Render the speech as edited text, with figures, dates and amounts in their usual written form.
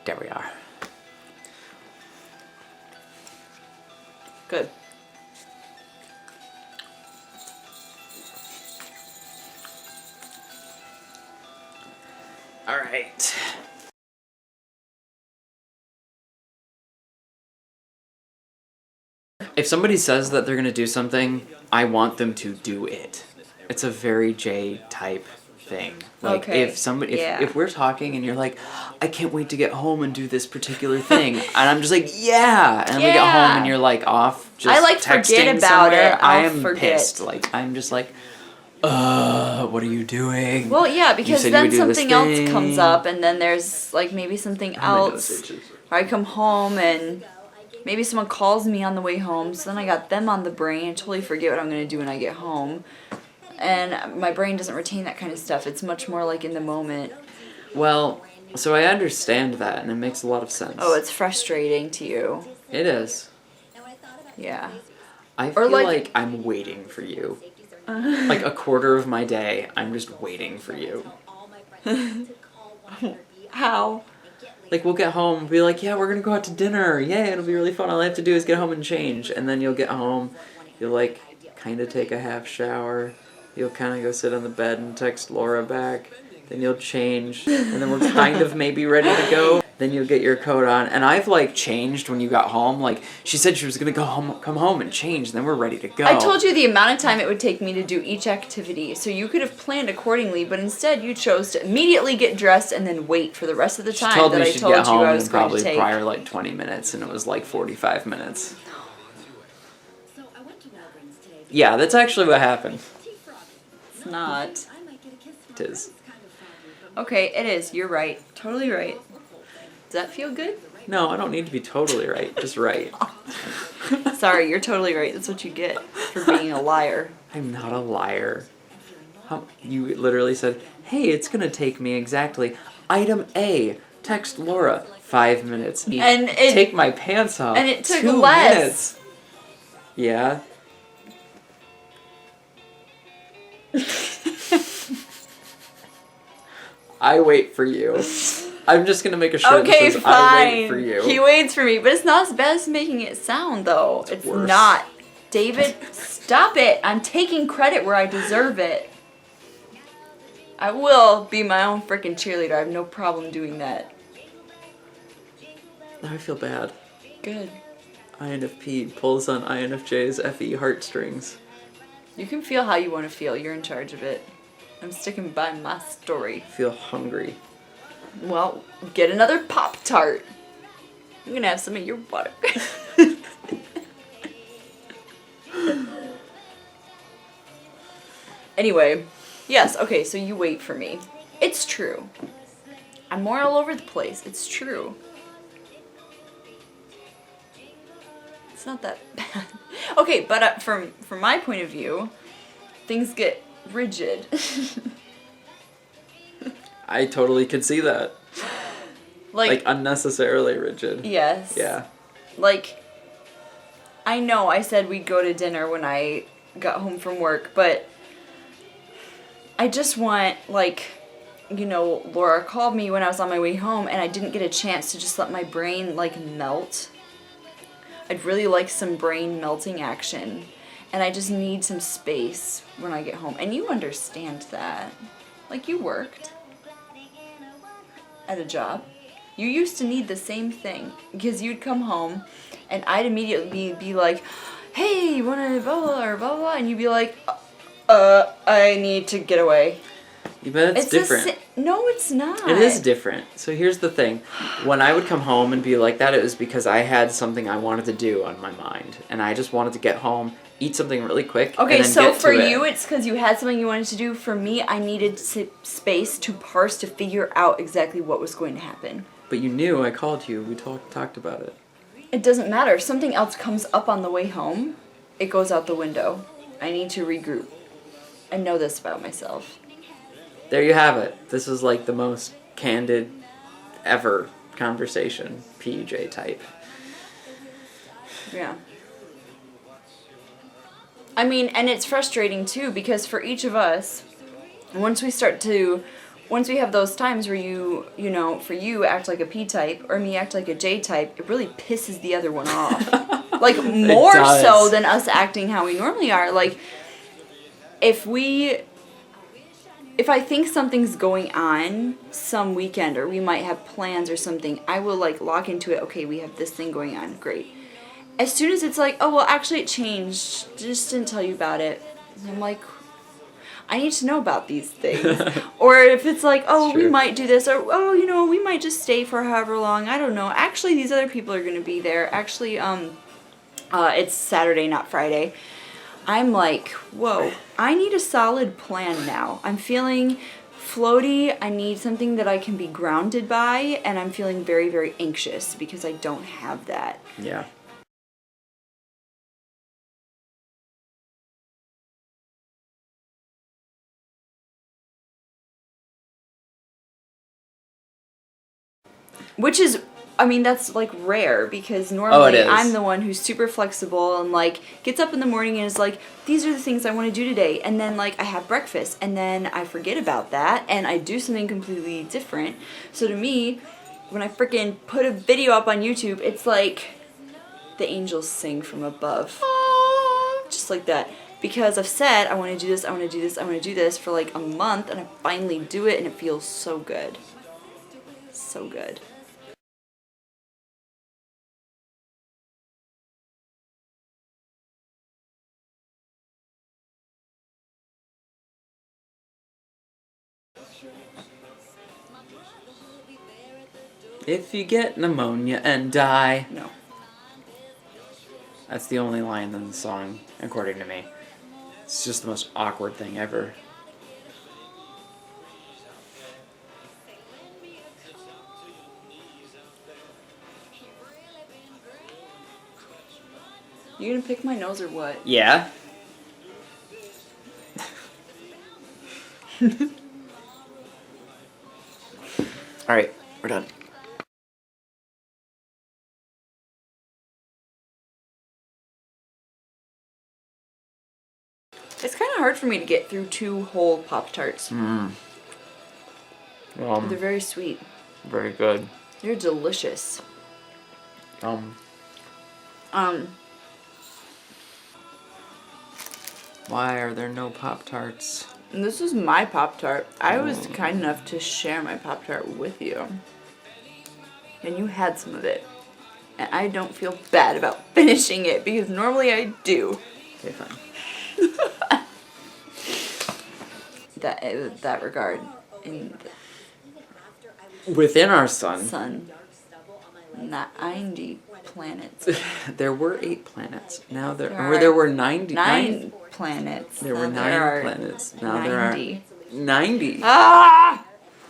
There we are. Good. All right. If somebody says that they're going to do something, I want them to do it. It's a very J type thing. Like Okay. if we're talking and you're like, I can't wait to get home and do this particular thing, and I'm just like, yeah, and we get home and you're like off just I like texting forget about somewhere, it. I I'll am forget. pissed. Like I'm just like, what are you doing? Well, yeah, because said you then would do this something else thing. comes up, and then there's like maybe something else. Or I come home and maybe someone calls me on the way home, so then I got them on the brain and totally forget what I'm gonna do when I get home. And my brain doesn't retain that kind of stuff. It's much more like in the moment. Well, so I understand that, and it makes a lot of sense. Oh, it's frustrating to you. It is. Yeah. I feel like I'm waiting for you. Like a quarter of my day, I'm just waiting for you. How? Like we'll get home, we'll be like, yeah, we're gonna go out to dinner. Yay, it'll be really fun. All I have to do is get home and change. And then you'll get home, you'll like kind of take a half shower. You'll kind of go sit on the bed and text Laura back. Then you'll change. And then we're kind of maybe ready to go. Then you'll get your coat on. And I've like changed when you got home. Like she said she was gonna come home and change. And then we're ready to go. I told you the amount of time it would take me to do each activity, so you could have planned accordingly, but instead you chose to immediately get dressed and then wait for the rest of the time that I told you I was going to take. Probably prior like 20 minutes, and it was like 45 minutes. Yeah, that's actually what happened. It's not. It is. Okay, it is. You're right. Totally right. Does that feel good? No, I don't need to be totally right. Just right. Sorry, you're totally right. That's what you get for being a liar. I'm not a liar. You literally said, hey, it's going to take me exactly. Item A, text Laura, 5 minutes. And take my pants off. And it took 2 less. minutes. Yeah. I wait for you. I'm just gonna make a shirt that says, fine. I wait for you. He waits for me, but it's not as bad as making it sound, though. It's worse. not. David, stop it. I'm taking credit where I deserve it. I will be my own freaking cheerleader. I have no problem doing that. I feel bad. Good. INFP pulls on INFJ's FE heartstrings. You can feel how you want to feel. You're in charge of it. I'm sticking by my story. I feel hungry. Well, get another Pop-Tart. I'm gonna have some of your water. Anyway, yes, okay, so you wait for me. It's true. I'm more all over the place. It's true. It's not that bad. Okay, but from my point of view, things get rigid. I totally could see that. Like unnecessarily rigid. Yes. Yeah. Like, I know I said we'd go to dinner when I got home from work, but I just want, like, you know, Laura called me when I was on my way home and I didn't get a chance to just let my brain, like, melt. I'd really like some brain melting action. And I just need some space when I get home. And you understand that. Like, you worked at a job. You used to need the same thing. Because you'd come home and I'd immediately be like, hey, you want to blah, blah, or blah, blah, and you'd be like, I need to get away. Yeah, but it's different. No, it's not. It is different. So here's the thing. When I would come home and be like that, it was because I had something I wanted to do on my mind. And I just wanted to get home, eat something really quick, okay, and then so get for to you, it. it's because you had something you wanted to do. For me, I needed space to parse, to figure out exactly what was going to happen. But you knew I called you. We talked about it. It doesn't matter. If something else comes up on the way home, it goes out the window. I need to regroup. I know this about myself. There you have it. This is like the most candid ever conversation. PJ type. Yeah. I mean, and it's frustrating too, because for each of us, once we start to once we have those times where you know, for you act like a P type or me act like a J type, it really pisses the other one off. Like more so than us acting how we normally are. Like if I think something's going on some weekend or we might have plans or something, I will like lock into it. Okay, we have this thing going on. Great. As soon as it's like, oh, well, actually it changed. Just didn't tell you about it. And I'm like, I need to know about these things. Or if it's like, oh, we might do this. Or, oh, you know, we might just stay for however long. I don't know. Actually, these other people are going to be there. Actually, it's Saturday, not Friday. I'm like, whoa, I need a solid plan now. I'm feeling floaty. I need something that I can be grounded by. And I'm feeling very, very anxious because I don't have that. Yeah. Which is, I mean, that's like rare because normally I'm the one who's super flexible and like gets up in the morning and is like, these are the things I want to do today. And then like I have breakfast and then I forget about that and I do something completely different. So to me, when I freaking put a video up on YouTube, it's like the angels sing from above. Just like that. Because I've said, I want to do this, I want to do this, I want to do this for like a month and I finally do it and it feels so good. So good. If you get pneumonia and die. No. That's the only line in the song, according to me. It's just the most awkward thing ever. You gonna pick my nose or what? Yeah. Alright, we're done. It's kind of hard for me to get through 2 whole Pop-Tarts. Well, They're very sweet. very good. They're delicious. Why are there no Pop-Tarts? And this is my Pop-Tart. I was kind enough to share my Pop-Tart with you. And you had some of it. And I don't feel bad about finishing it because normally I do. Okay, fine. That regard. Within our sun, Sun. 90 planets. there were 8 planets. Now there There were 90. 9 planets. There were Now 9 are planets. Now 90. there are 90. Ah!